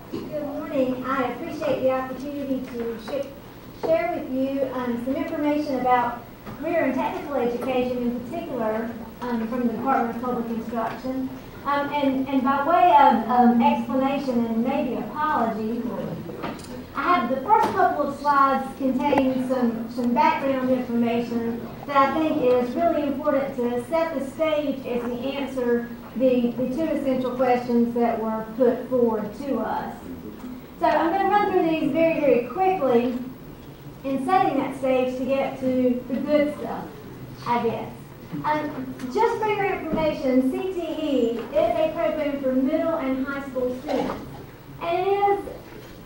Good morning. I appreciate the opportunity to share with you some information about career and technical education in particular from the Department of Public Instruction. And by way of explanation and maybe apology, I have the first couple of slides contain some background information that I think is really important to set the stage as we answer the two essential questions that were put forward to us. So I'm going to run through these very, very quickly in setting that stage to get to the good stuff, I guess. Just for your information, CTE is a program for middle and high school students. And it is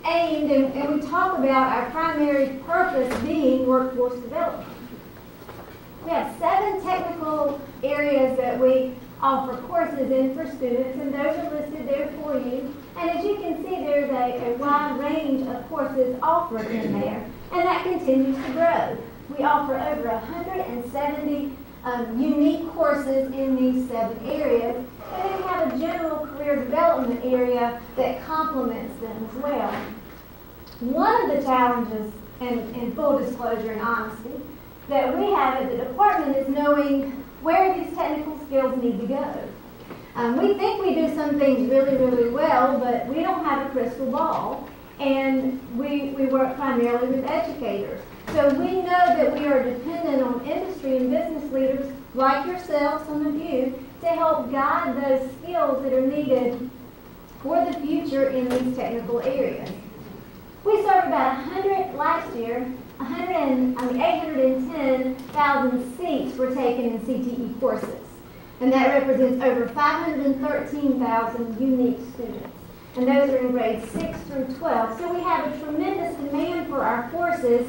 aimed, and we talk about our primary purpose being workforce development. We have 7 technical areas that we offer courses in for students, and those are listed there for you. And as you can see, there's a wide range of courses offered in there, and that continues to grow. We offer over 170 unique courses in these 7 areas, and then we have a general career development area that complements them as well. One of the challenges, and full disclosure and honesty, that we have at the department is knowing where these technical skills need to go. We think we do some things really, really well, but we don't have a crystal ball, and we work primarily with educators. So we know that we are dependent on industry and business leaders like yourself, some of you, to help guide those skills that are needed for the future in these technical areas. We served about 100 last year. 810,000 seats were taken in CTE courses, and that represents over 513,000 unique students, and those are in grades 6 through 12. So we have a tremendous demand for our courses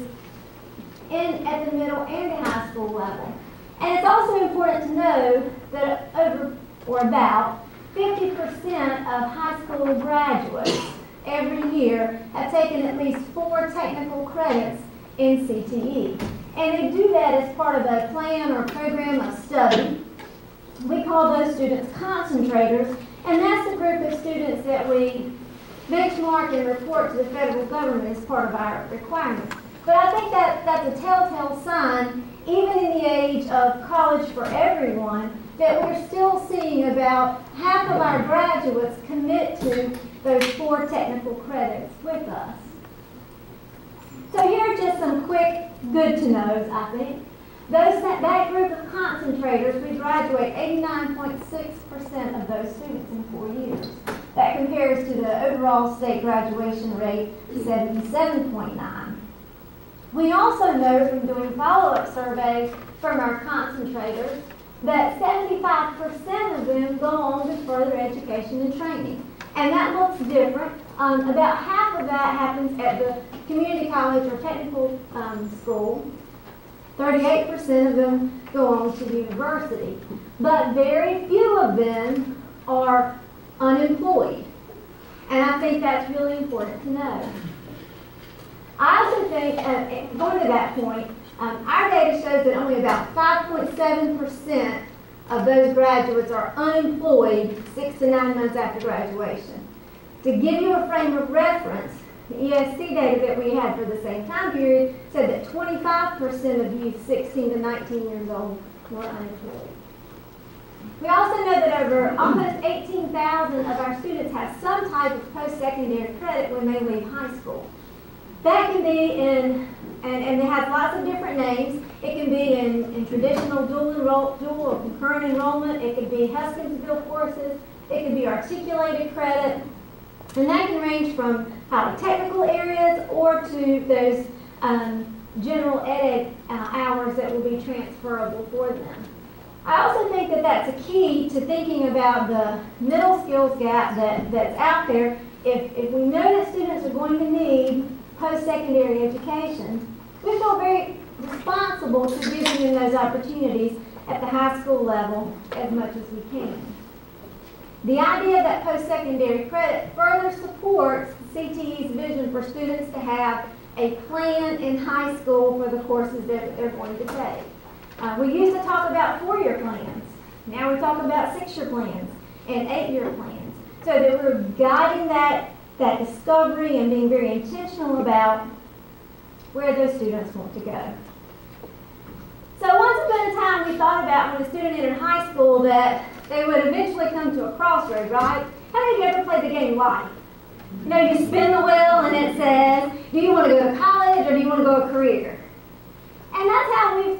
at the middle and the high school level. And it's also important to know that about 50% of high school graduates every year have taken at least 4 technical credits in CTE. And they do that as part of a plan or program of study. We call those students concentrators, and that's the group of students that we benchmark and report to the federal government as part of our requirements. But I think that's a telltale sign, even in the age of college for everyone, that we're still seeing about half of our graduates commit to those 4 technical credits with us. So here are just some quick good-to-knows, I think. That group of concentrators, we graduate 89.6% of those students in 4 years. That compares to the overall state graduation rate, 77.9. We also know from doing follow-up surveys from our concentrators that 75% of them go on to further education and training. And that looks different. About half of that happens at the community college or technical school. 38% of them go on to university. But very few of them are unemployed. And I think that's really important to know. I also think, going to that point, our data shows that only about 5.7% of those graduates are unemployed 6 to 9 months after graduation. To give you a frame of reference, the ESC data that we had for the same time period said that 25% of youth 16 to 19 years old were unemployed. We also know that over almost 18,000 of our students have some type of post-secondary credit when they leave high school. That can be in, and it has lots of different names. It can be in traditional dual or concurrent enrollment. It could be Huskinsville courses. It could be articulated credit. And that can range from highly technical areas or to those general ed hours that will be transferable for them. I also think that that's a key to thinking about the middle skills gap that's out there. If we know that students are going to need post-secondary education, we feel very responsible to giving them those opportunities at the high school level as much as we can. The idea that post-secondary credit further supports CTE's vision for students to have a plan in high school for the courses that they're going to take. We used to talk about 4-year plans. Now we talk about 6-year plans and 8-year plans. So that we're guiding that that discovery and being very intentional about where those students want to go. So once upon a time, we thought about when a student entered high school that they would eventually come to a crossroad, right? How many of you ever played the game life? You know, you spin the wheel and it says, do you want to go to college or do you want to go a career? And that's how we've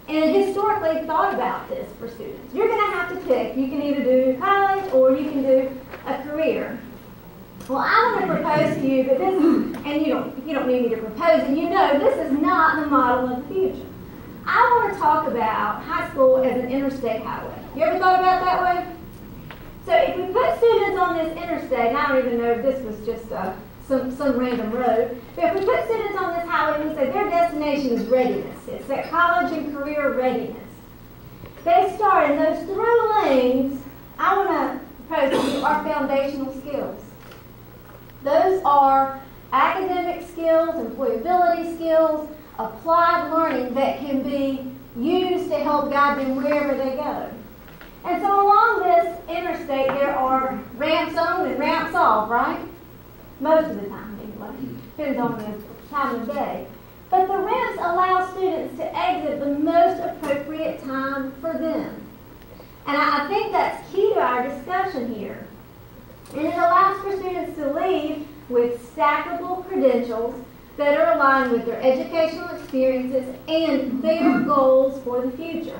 historically thought about this for students. You're going to have to pick. You can either do college or you can do a career. Well, I want to propose to you that this, and you don't need me to propose it, you know this is not the model of the future. I want to talk about high school as an interstate highway. You ever thought about it that way? So if we put students on this interstate, and I don't even know if this was just some random road, but if we put students on this highway and we say their destination is readiness, it's that college and career readiness. They start in those through lanes. I want to propose to you our foundational skills. Those are academic skills, employability skills, applied learning that can be used to help guide them wherever they go. And so along this interstate, there are ramps on and ramps off, right? Most of the time, anyway. Depends on the time of day. But the ramps allow students to exit the most appropriate time for them. And I think that's key to our discussion here. And it allows for students to leave with stackable credentials that are aligned with their educational experiences and their goals for the future.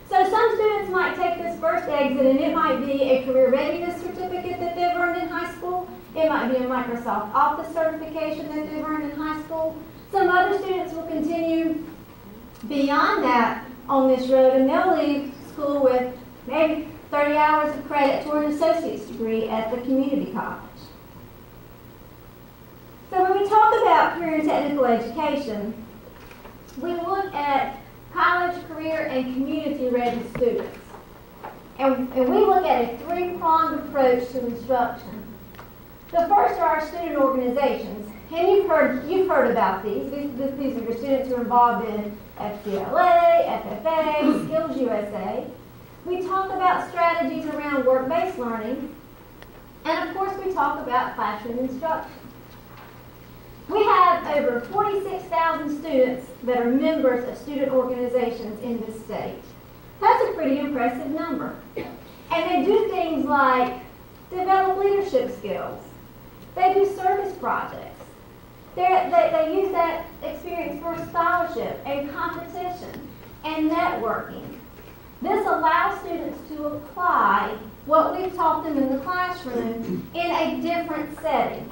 So some students might take this first exit and it might be a career readiness certificate that they've earned in high school. It might be a Microsoft Office certification that they've earned in high school. Some other students will continue beyond that on this road and they'll leave school with maybe 30 hours of credit toward an associate's degree at the community college. So when we talk about career and technical education, we look at college, career, and community-ready students. And we look at a three-pronged approach to instruction. The first are our student organizations. And you've heard about these. These are your students who are involved in FCLA, FFA, Skills USA. We talk about strategies around work-based learning. And of course, we talk about classroom instruction. We have over 46,000 students that are members of student organizations in this state. That's a pretty impressive number. And they do things like develop leadership skills. They do service projects. They use that experience for scholarship and competition and networking. This allows students to apply what we've taught them in the classroom in a different setting.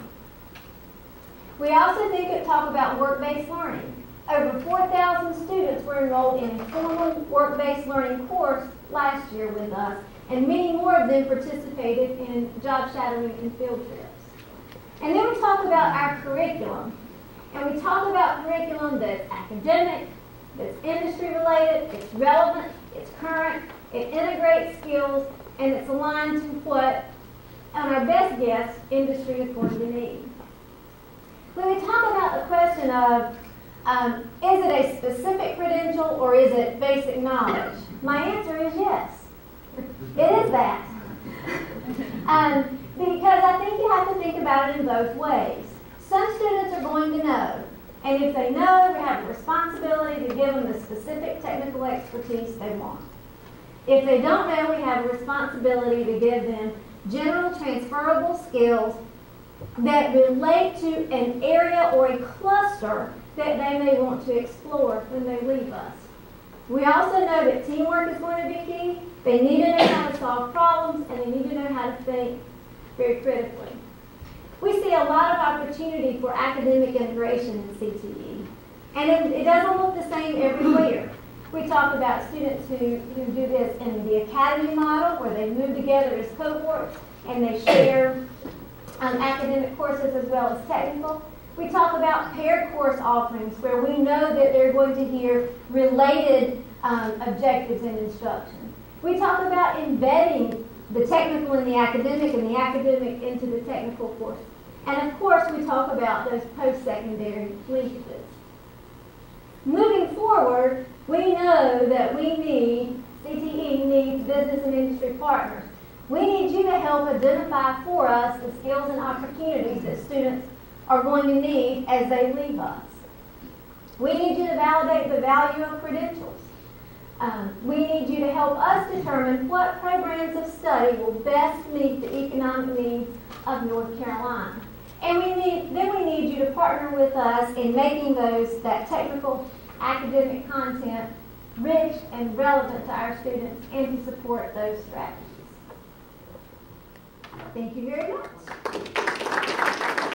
We also talk about work-based learning. Over 4,000 students were enrolled in a formal work-based learning course last year with us, and many more of them participated in job shadowing and field trips. And then we talk about our curriculum. And we talk about curriculum that's academic, that's industry-related, it's relevant, it's current, it integrates skills, and it's aligned to what, on our best guess, industry is going to need. When we talk about the question of, is it a specific credential or is it basic knowledge? My answer is yes. It is that. Because I think you have to think about it in both ways. Some students are going to know, and if they know, we have a responsibility to give them the specific technical expertise they want. If they don't know, we have a responsibility to give them general transferable skills that relate to an area or a cluster that they may want to explore when they leave us. We also know that teamwork is going to be key. They need to know how to solve problems, and they need to know how to think very critically. We see a lot of opportunity for academic integration in CTE, and it doesn't look the same everywhere. We talk about students who do this in the academy model, where they move together as cohorts and they share academic courses as well as technical. We talk about paired course offerings, where we know that they're going to hear related objectives in instruction. We talk about embedding the technical in the academic and the academic into the technical course. And of course, we talk about those post-secondary linkages. Moving forward, we know that CTE needs business and industry partners. We need you to help identify for us the skills and opportunities that students are going to need as they leave us. We need you to validate the value of credentials. We need you to help us determine what programs of study will best meet the economic needs of North Carolina. And we need you to partner with us in making that technical academic content rich and relevant to our students and to support those strategies. Thank you very much.